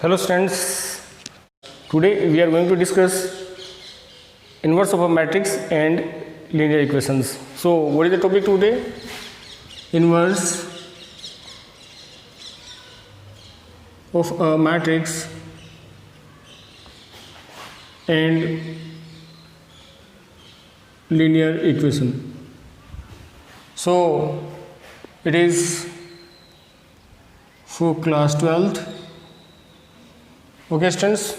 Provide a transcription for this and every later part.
Hello students, today we are going to discuss inverse of a matrix and linear equations. So what is the topic today? Inverse of a matrix and linear equation. So it is for class 12th. Okay students,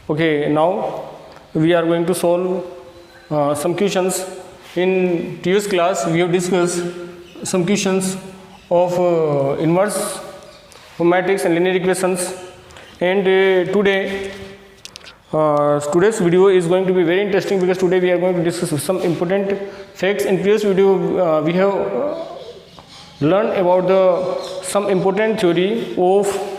okay, now we are going to solve some questions. In previous class we have discussed some questions of inverse of matrix and linear equations, and today's video is going to be very interesting because today we are going to discuss some important facts. In previous video we have learned about some important theory of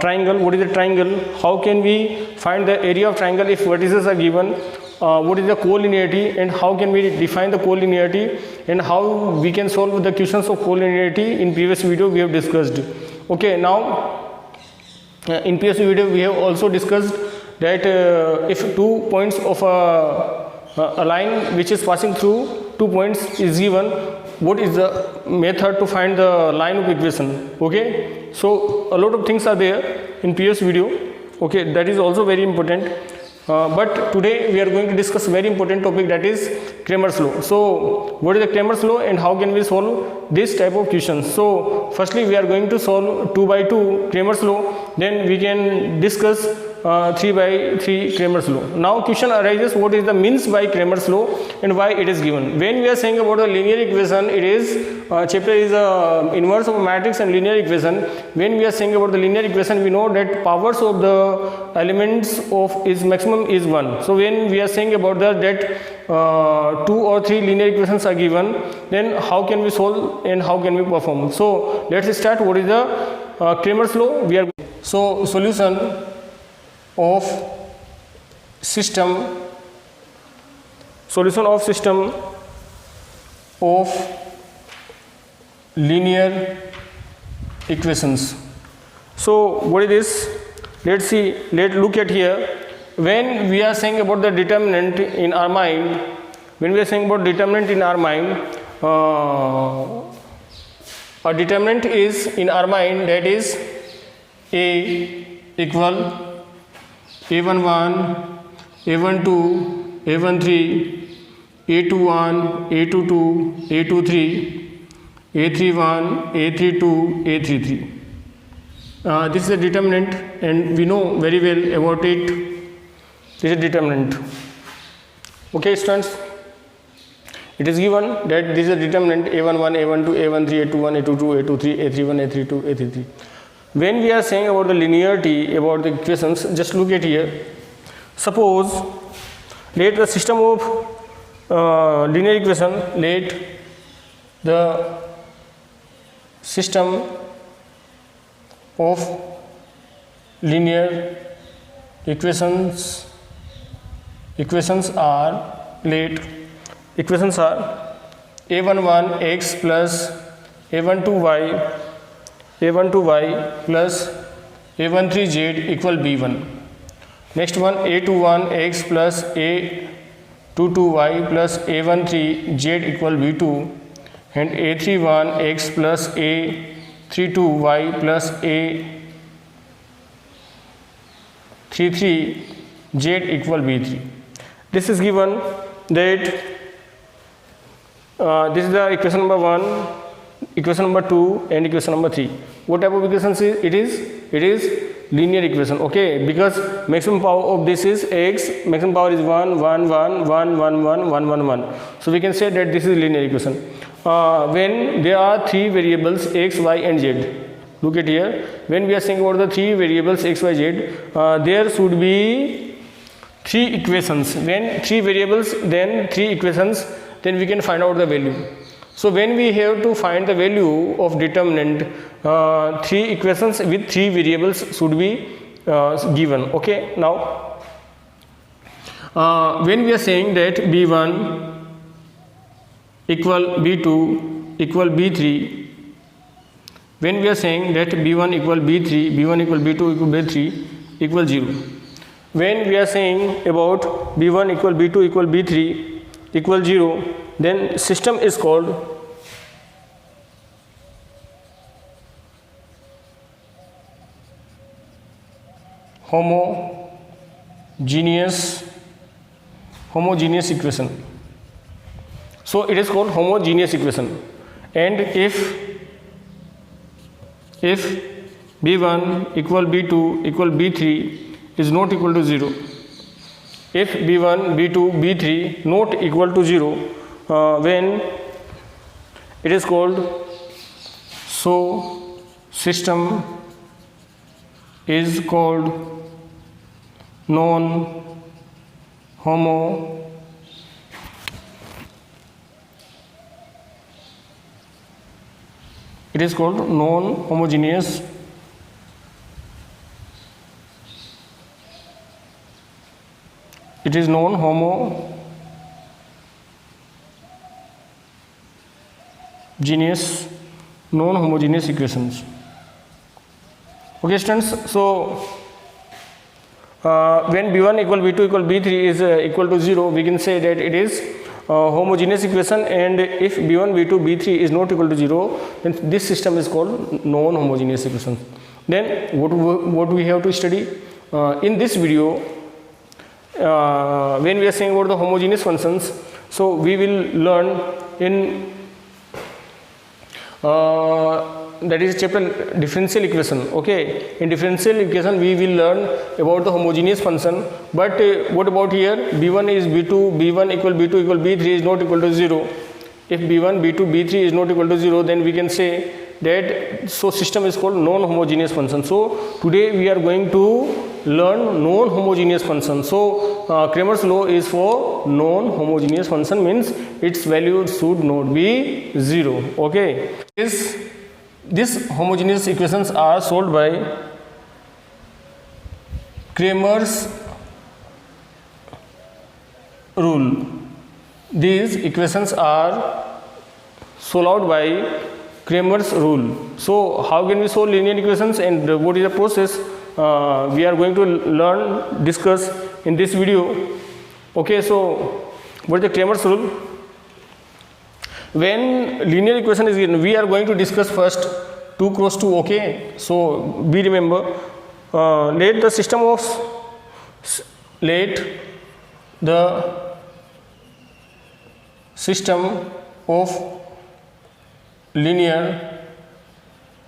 triangle. What is a triangle? How can we find the area of triangle if vertices are given? What is the collinearity and how can we define the collinearity, and how we can solve the questions of collinearity? In previous video we have discussed. Okay, now in previous video we have also discussed that if 2 points of a line which is passing through 2 points is given, what is the method to find the line of equation? Okay, so a lot of things are there in previous video. Okay, that is also very important, but today we are going to discuss very important topic, that is Cramer's law. So what is the Cramer's law and how can we solve this type of questions? So firstly we are going to solve 2 by 2 Cramer's law, then we can discuss 3 by 3 Cramer's law. Now question arises, what is the means by Cramer's law and why it is given? When we are saying about the linear equation, it is chapter is inverse of a matrix and linear equation. When we are saying about the linear equation, we know that powers of the elements of its maximum is 1. So when we are saying about that 2 or 3 linear equations are given, then how can we solve and how can we perform? So let's start. What is the Cramer's law? We are solution of system of linear equations. So what is this? Let's see, let's look at here. When we are saying about the determinant in our mind, a determinant is in our mind, that is A equal A11, A12, A13, A21, A22, A23, A31, A32, A33. This is a determinant and we know very well about it. This is a determinant. Okay students, it is given that this is a determinant A11, A12, A13, A21, A22, A23, A31, A32, A33. When we are saying about the linearity, about the equations, just look at here. Suppose let the system of linear equation, let the system of linear equations are A11 x plus A12 y plus A13 z equal B1. Next one, A21 x plus A22 y plus A13 z equal B2, and A31 x plus A32 y plus A33 z equal B3. This is given that this is the equation number 1, equation number 2 and equation number 3. What type of equations is it? It is linear equation. Okay, because maximum power of this is x, maximum power is 1, 1, 1, 1, 1, 1, 1, 1, 1. So we can say that this is linear equation. When there are 3 variables x, y and z. Look at here. When we are saying about the 3 variables x, y, z, there should be 3 equations. When 3 variables, then 3 equations, then we can find out the value. So when we have to find the value of determinant, 3 equations with 3 variables should be given. Okay, now when we are saying that B1 equal B2 equal B3, when we are saying that b1 equal b3, b1 equal b2 equal b3 equal 0. When we are saying about b1 equal b2 equal b3 equal 0, then system is called homogeneous equation. So it is called homogeneous equation. And if b1 equal b2 equal b3 is not equal to 0, if b1 b2 b3 not equal to 0, when it is called, so system is called non-homogeneous. It is called non-homogeneous non-homogeneous equations. Okay students, so when b1 equal b2 equal b3 is equal to 0, we can say that it is homogeneous equation, and if b1 b2 b3 is not equal to 0, then this system is called non-homogeneous equation. Then what we have to study in this video, when we are saying about the homogeneous functions, so we will learn in that is chapter differential equation. Okay, in differential equation we will learn about the homogeneous function, but what about here, b1 is b2, b1 equal b2 equal b3 is not equal to 0. If b1 b2 b3 is not equal to 0, then we can say that so system is called non-homogeneous function. So today we are going to learn non-homogeneous function. So Cramer's law is for non-homogeneous function, means its value should not be 0. Okay, these homogeneous equations are solved by Cramer's rule. These equations are solved by Cramer's rule. So how can we solve linear equations, and what is the process? We are going to discuss in this video. Okay, so what is the Cramer's rule? When linear equation is given, we are going to discuss first 2 cross 2. Okay, so be remember, let the system of linear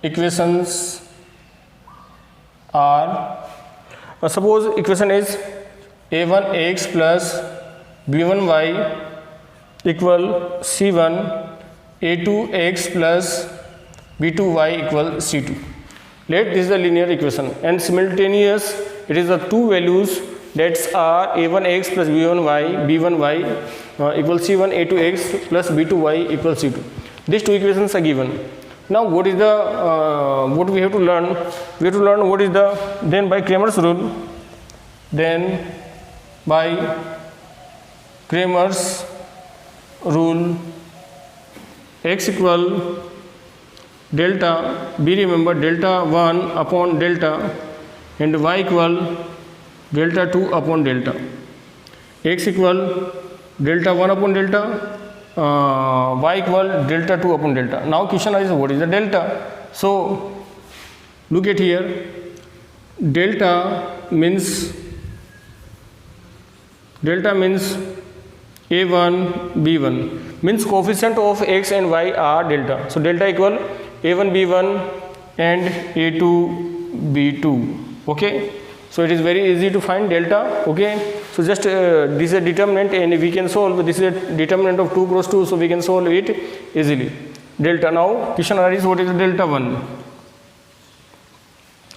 equations are, suppose equation is a1x plus b1y equal c1, a2x plus b2y equal c2. Let this is the linear equation, and simultaneous it is the two values that are a1x plus b1y equal c1, a2x plus b2y equal c2. These two equations are given. Now what is the what we have to learn? We have to learn what is the, then by Cramer's rule, x equal delta, be remember delta 1 upon delta, and y equal delta 2 upon delta. X equal delta 1 upon delta, y equal delta 2 upon delta. Now question is what is the delta? So look at here, delta means a1 b1, means coefficient of x and y are delta. So delta equal a1 b1 and a2 b2. Okay, so it is very easy to find delta. Okay, so just this is a determinant, and we can solve, this is a determinant of 2 cross 2, so we can solve it easily. Delta, now question arises, what is the delta 1?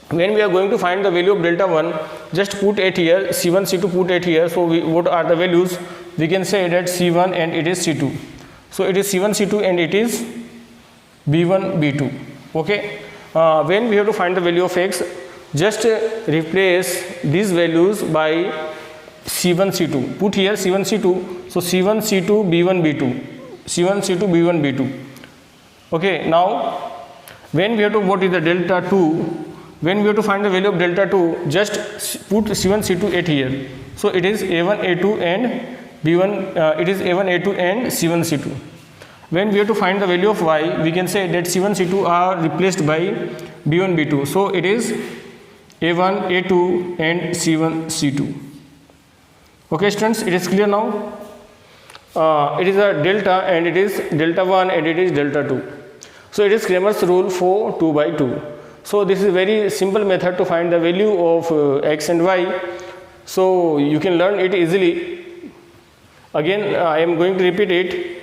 When we are going to find the value of delta 1, just put it here, c1 c2, put it here. So what are the values? We can say that c1 and it is c2, so it is c1 c2 and it is b1 b2. Okay, when we have to find the value of x, just replace these values by c1 c2, put here c1 c2, so c1 c2 b1 b2, c1 c2 b1 b2. Okay, now when we have to, what is the delta 2, when we have to find the value of delta 2, just put C1 C2 at here. So it is A1 A2 and B1, it is A1 A2 and C1 C2. When we have to find the value of y, we can say that C1 C2 are replaced by B1 B2. So it is A1 A2 and C1 C2. Okay students, it is clear now. It is a delta, and it is delta 1 and it is delta 2. So it is Cramer's rule for 2 by 2. So this is a very simple method to find the value of x and y. So you can learn it easily. Again, I am going to repeat it.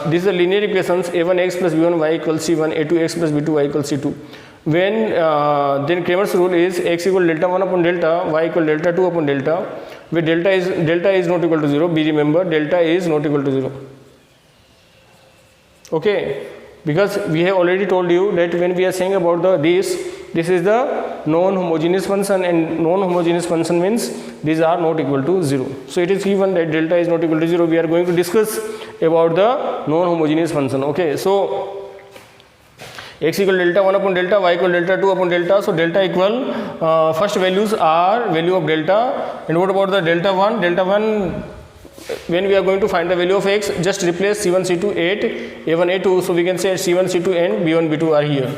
These are linear equations: a1x plus b1y equals c1, a2x plus b2y equals c2. When then Cramer's rule is x equal delta 1 upon delta, y equal delta 2 upon delta, where delta is not equal to 0. Be remember, delta is not equal to 0. Okay, because we have already told you that when we are saying about this is the non-homogeneous function, and non-homogeneous function means these are not equal to 0. So it is given that delta is not equal to 0. We are going to discuss about the non-homogeneous function. Okay, so x equal delta 1 upon delta, y equal delta 2 upon delta. So delta equal, first values are value of delta, and what about the delta 1? Delta 1, when we are going to find the value of x, just replace c1 c2 at a1 a2. So we can say c1 c2 and b1 b2 are here.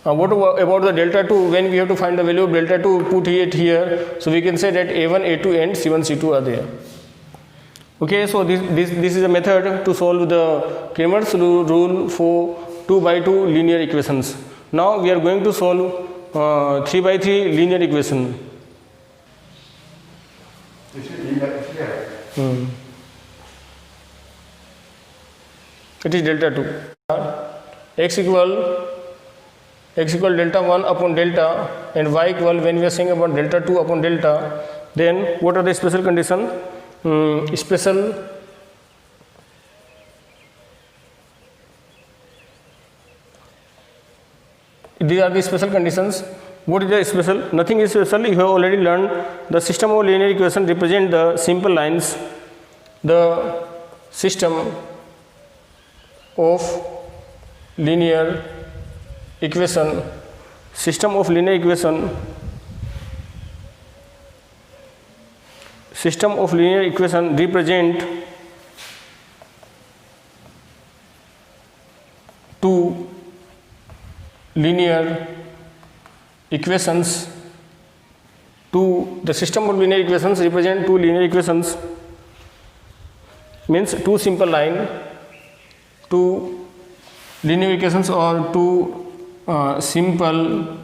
What about the delta 2? When we have to find the value of delta 2, put it here. So we can say that a1 a2 and c1 c2 are there. Okay, so this is a method to solve the Cramer's rule for 2 by 2 linear equations. Now we are going to solve 3 by 3 linear equation. It is delta 2. x equal delta 1 upon delta, and y equal, when we are saying about delta 2 upon delta, then what are the special condition? These are the special conditions. What is the special? Nothing is special. You have already learned the system of linear equation represent the simple lines. The system of linear equation, system of linear equation represent two linear equations. The system of linear equations represent two linear equations, means two simple line, two linear equations or two simple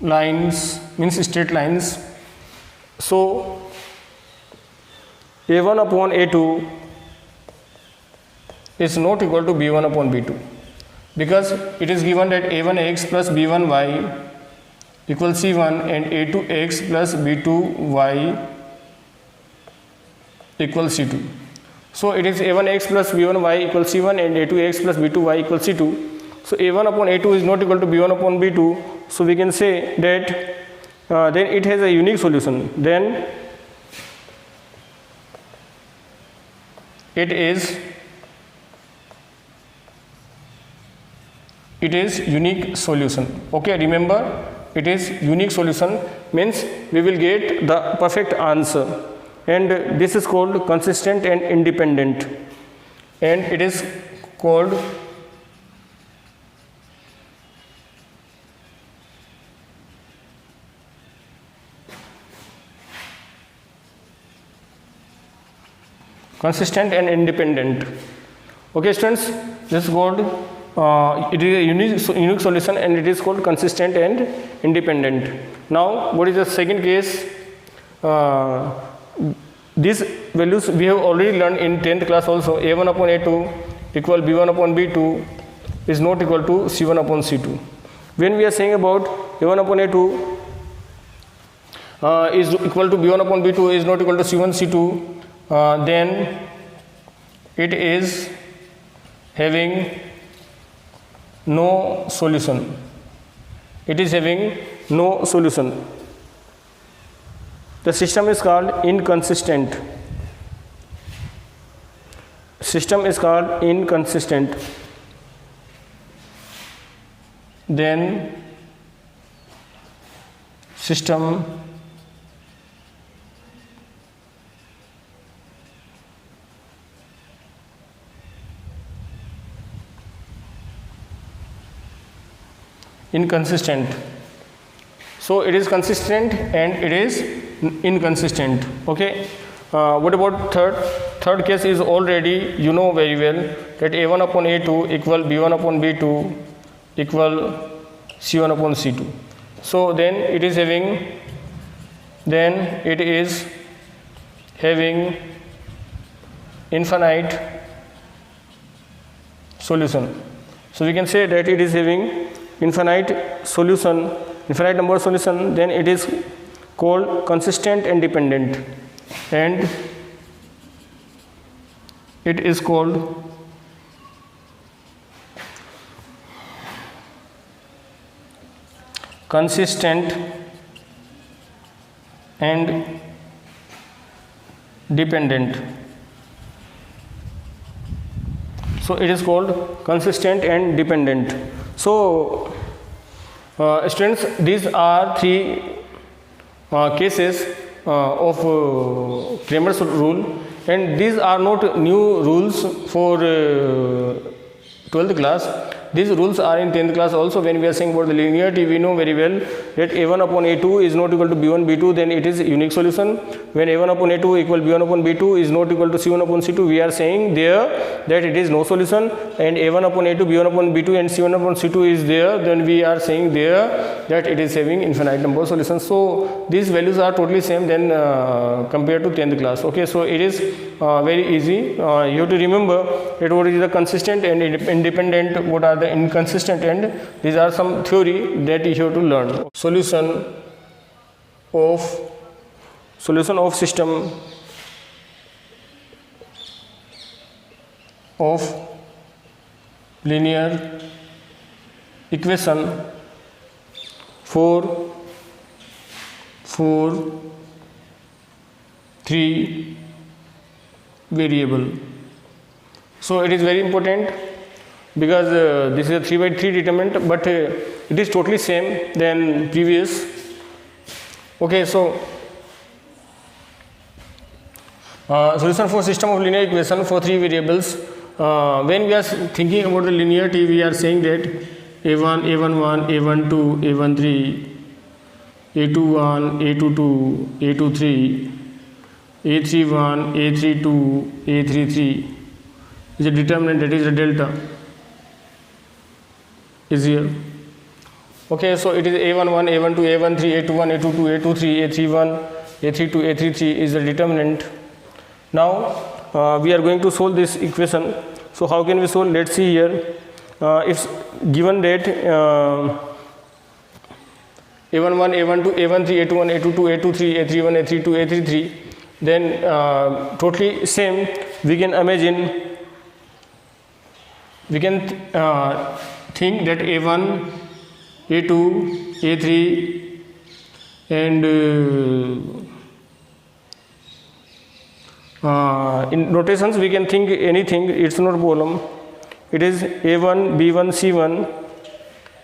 lines, means straight lines. So a1 upon a2 is not equal to b1 upon b2, because it is given that a1x plus b1y equals c1 and a2x plus b2y equals c2. So it is a1x plus b1y equals c1 and a2x plus b2y equals c2. So a1 upon a2 is not equal to b1 upon b2. So we can say that then it has a unique solution. Then it is unique solution. Okay, remember, it is unique solution, means we will get the perfect answer, and this is called consistent and independent, and it is called consistent and independent. Okay students, this is called it is a unique solution, and it is called consistent and independent. Now what is the second case? These values we have already learned in 10th class also. A1 upon A2 equal B1 upon B2 is not equal to C1 upon C2. When we are saying about A1 upon A2 is equal to B1 upon B2 is not equal to C1 C2, then it is having no solution. It is having no solution. The system is called inconsistent. System is called inconsistent. then system inconsistent. So it is consistent and it is inconsistent. Okay. What about third case is already you know very well that a1 upon a2 equal b1 upon b2 equal c1 upon c2. So then it is having infinite solution. So we can say that it is having infinite number of solution, then it is called consistent and dependent, and it is called consistent and dependent. So it is called consistent and dependent. So students, these are three cases of Cramer's rule, and these are not new rules for 12th class. These rules are in 10th class also. When we are saying about the linearity, we know very well that a1 upon a2 is not equal to b1 b2, then it is unique solution. When a1 upon a2 equal b1 upon b2 is not equal to c1 upon c2, we are saying there that it is no solution. And a1 upon a2, b1 upon b2 and c1 upon c2 is there, then we are saying there that it is having infinite number of solutions. So these values are totally same then compared to 10th class. Okay, so it is very easy. You have to remember that what is the consistent and independent, what are the inconsistent, and these are some theory that you have to learn. Solution of system of linear equation for 3 variable. So it is very important because this is a 3 by 3 determinant, but it is totally same than previous. Okay, so solution for system of linear equation for 3 variables. When we are thinking about the linearity, we are saying that a1, a11, a12, a13, a21, a22, a23, a31, a32, a33 is a determinant, that is a delta is here. Okay, so it is a11, a12, a13, a21, a22, a23, a31, a32, a33 is the determinant. Now we are going to solve this equation. So how can we solve? Let's see here. If given that a11, a12, a13, a21, a22, a23, a31, a32, a33, then totally same. We can imagine, we can think that a1, a2, a3 and in notations we can think anything, it's not a problem. It is a1, b1, c1,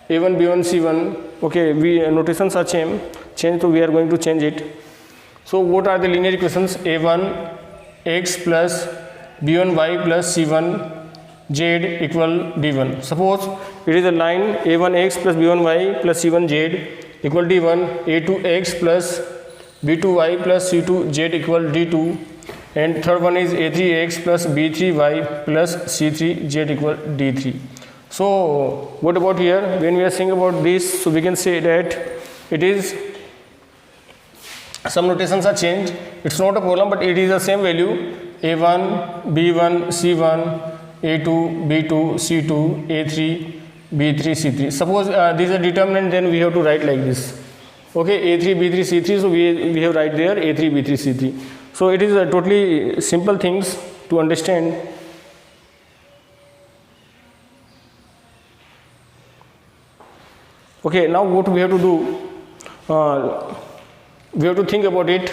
a1, b1, c1. Okay, we notations are changed, so we are going to change it. So what are the linear equations? a1 x plus b1 y plus c1 z equal d1. Suppose it is a line a1 x plus b1 y plus c1 z equal d1, a2 x plus b2 y plus c2 z equal d2, and third one is a3 x plus b3 y plus c3 z equal d3. So what about here? When we are saying about this, so we can say that it is, some notations are changed, it's not a problem, but it is the same value a1 b1 c1 a2 b2 c2 a3 b3 c3. Suppose this is a determinant, then we have to write like this. Okay, a3 b3 c3, so we have write there a3 b3 c3. So it is a totally simple things to understand. Okay, now what we have to do? We have to think about it.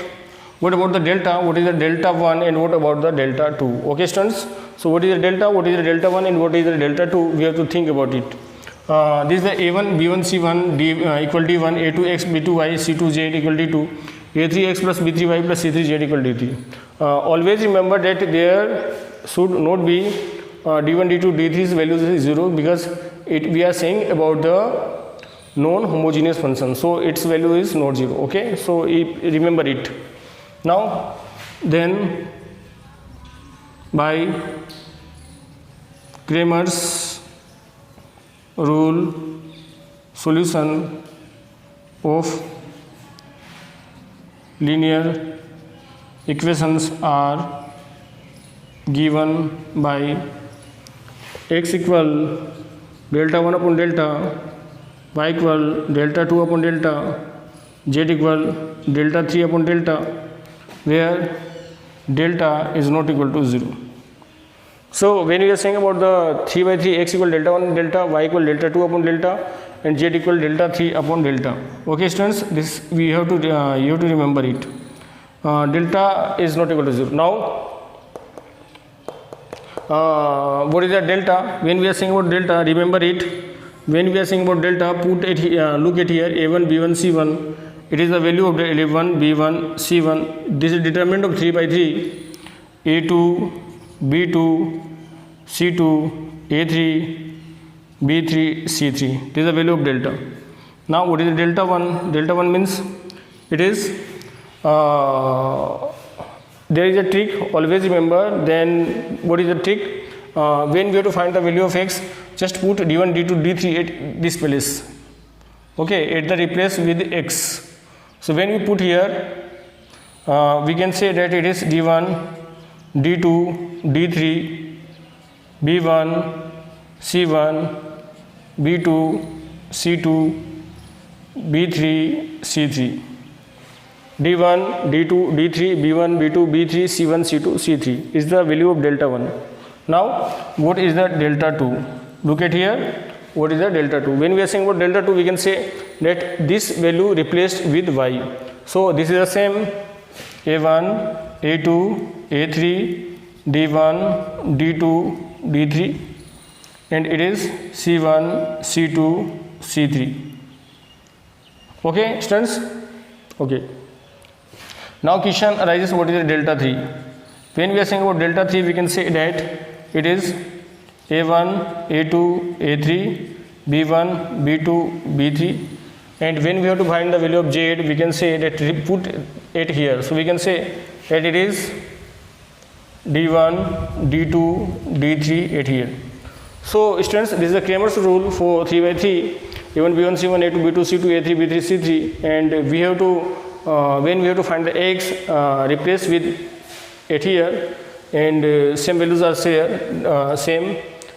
What about the delta? What is the delta 1 and what about the delta 2? Okay, students. So what is the delta? What is the delta 1 and what is the delta 2? We have to think about it. This is the a1 b1 c1 d equal d1, a2x b2y c2z equal d2, a3x plus b3y plus c3z equal d3. Always remember that there should not be d1 d2 d3's values is 0, because we are saying about the non-homogeneous function, so its value is not 0. Okay, so remember it. Now then, by Cramer's rule, solution of linear equations are given by x equal delta 1 upon delta, y equal delta 2 upon delta, z equal delta 3 upon delta, where delta is not equal to 0. So when we are saying about the 3 by 3, x equal delta 1 delta, y equal delta 2 upon delta, and z equal delta 3 upon delta. Okay students, this we have to you have to remember it. Delta is not equal to 0. Now what is the delta? When we are saying about delta, remember it. When we are saying about delta, put it look at here, a1 b1 c1. It is the value of the a1 b1 c1. This is determinant of 3 by 3, a2 b2 c2 a3 b3 c3. This is the value of delta. Now what is the delta 1? Delta 1 means it is there is a trick, always remember. Then what is the trick? When we have to find the value of x, just put d1 d2 d3 at this place. Okay, at the replace with x. So when we put here, we can say that it is d1 d2 d3 b1 c1 b2 c2 b3 c3. d1 d2 d3 b1 b2 b3 c1 c2 c3 is the value of delta 1. Now what is the delta 2? Look at here, what is the delta 2? When we are saying about delta 2, we can say that this value replaced with y. So this is the same, a1 a2 a3 d1 d2 d3, and it is c1 c2 c3. Okay students? Okay. Now question arises, what is the delta 3? When we are saying about delta 3, we can say that it is a1 a2 a3 b1 b2 b3, and when we have to find the value of z, we can say that put it here. So we can say that it is d1 d2 d3 at here. So students, this is the Cramer's rule for 3 by 3, a1 b1 c1 a2 b2 c2 a3 b3 c3, and we have to when we have to find the x, replace with it here, and same values are same.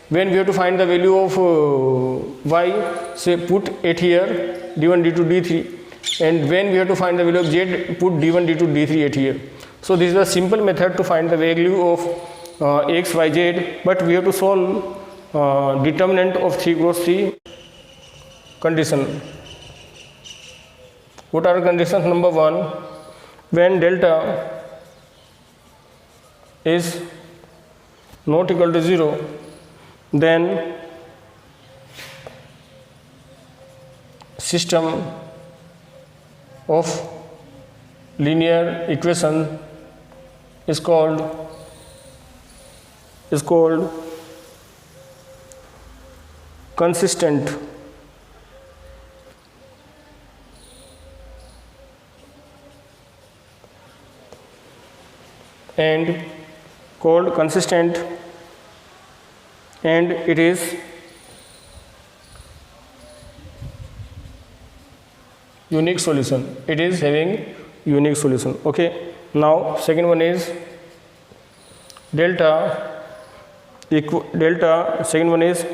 When we have to find the value of y, say put it here, d1 d2 d3, and when we have to find the value of z, put d1 d2 d3 at here. So this is a simple method to find the value of x, y, z, but we have to solve determinant of 3 cross 3 condition. What are conditions? Number 1, when delta is not equal to 0, then system of linear equation is called consistent. And called consistent, and it is unique solution. It is having unique solution. Okay. Now second one is delta second one is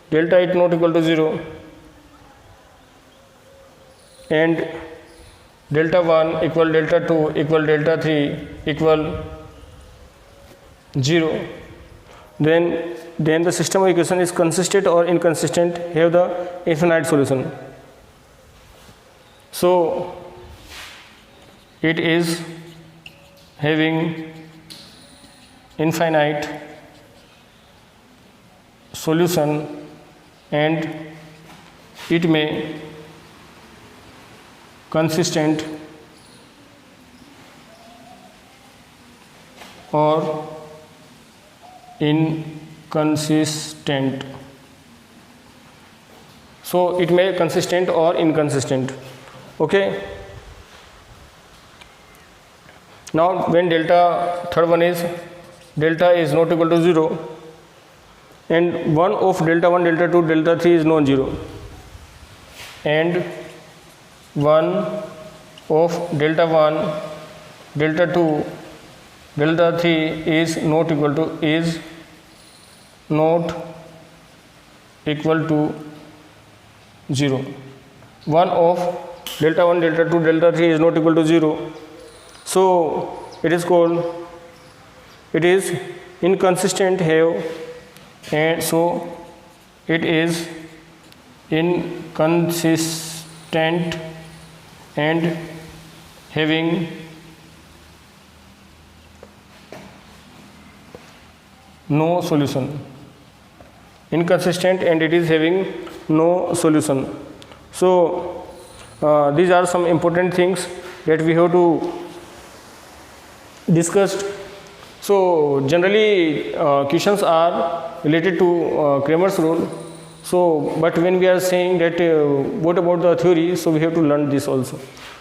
delta is not equal to 0, and delta 1 equal delta 2 equal delta 3 equal 0. Then the system of equation is consistent or inconsistent, have the infinite solution. So it is having infinite solution and it may consistent or inconsistent. So it may consistent or inconsistent. Okay. Now when delta, third one is delta is not equal to 0 and one of delta 1, delta 2, delta 3 is non-zero, and one of delta 1, delta 2, delta 3 is not equal to 0. One of delta 1, delta 2, delta 3 is not equal to 0. So it is called, it is inconsistent have, and so it is inconsistent and having no solution. Inconsistent and it is having no solution. So these are some important things that we have to discuss. So generally questions are related to Cramer's rule. So but when we are saying that what about the theory, so we have to learn this also.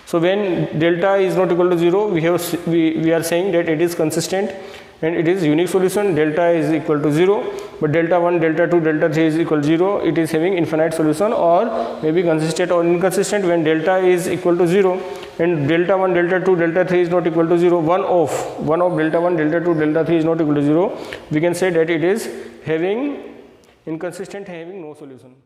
So when delta is not equal to 0, we are saying that it is consistent and it is unique solution. Delta is equal to 0, but delta 1, delta 2, delta 3 is equal to 0, it is having infinite solution, or maybe consistent or inconsistent. When delta is equal to 0 and delta 1, delta 2, delta 3 is not equal to 0, one of delta 1, delta 2, delta 3 is not equal to 0, we can say that it is having inconsistent, having no solution.